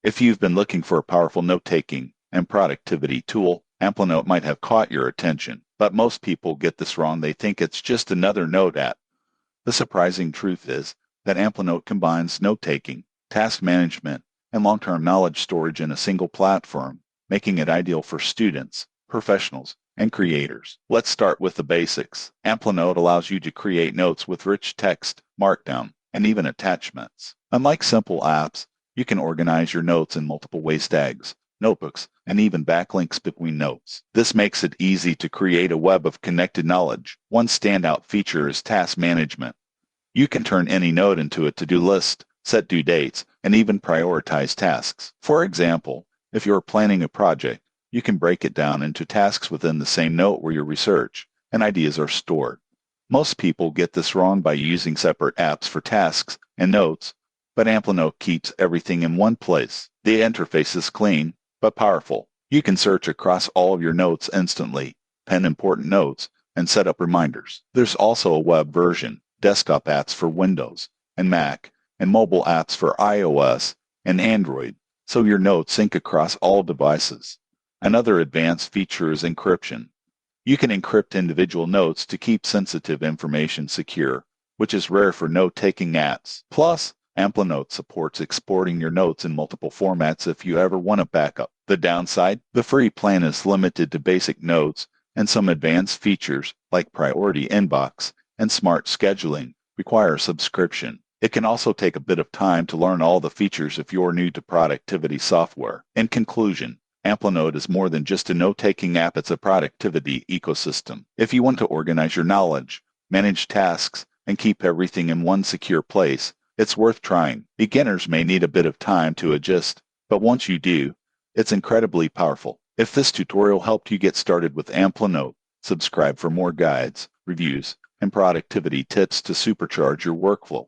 If you've been looking for a powerful note-taking and productivity tool, Amplinote might have caught your attention. But most people get this wrong. They think it's just another note app. The surprising truth is that Amplinote combines note-taking, task management, and long-term knowledge storage in a single platform, making it ideal for students, professionals, and creators. Let's start with the basics. Amplinote allows you to create notes with rich text, markdown, and even attachments. Unlike simple apps, you can organize your notes in multiple ways: tags, notebooks, and even backlinks between notes. This makes it easy to create a web of connected knowledge. One standout feature is task management. You can turn any note into a to-do list, set due dates, and even prioritize tasks. For example, if you're planning a project, you can break it down into tasks within the same note where your research and ideas are stored. Most people get this wrong by using separate apps for tasks and notes, but Amplinote keeps everything in one place. The interface is clean, but powerful. You can search across all of your notes instantly, pen important notes, and set up reminders. There's also a web version, desktop apps for Windows and Mac, and mobile apps for iOS and Android, so your notes sync across all devices. Another advanced feature is encryption. You can encrypt individual notes to keep sensitive information secure, which is rare for note-taking apps. Plus, Amplinote supports exporting your notes in multiple formats if you ever want a backup. The downside? The free plan is limited to basic notes, and some advanced features like priority inbox and smart scheduling require a subscription. It can also take a bit of time to learn all the features if you're new to productivity software. In conclusion, Amplinote is more than just a note-taking app, it's a productivity ecosystem. If you want to organize your knowledge, manage tasks, and keep everything in one secure place, it's worth trying. Beginners may need a bit of time to adjust, but once you do, it's incredibly powerful. If this tutorial helped you get started with Amplinote, subscribe for more guides, reviews, and productivity tips to supercharge your workflow.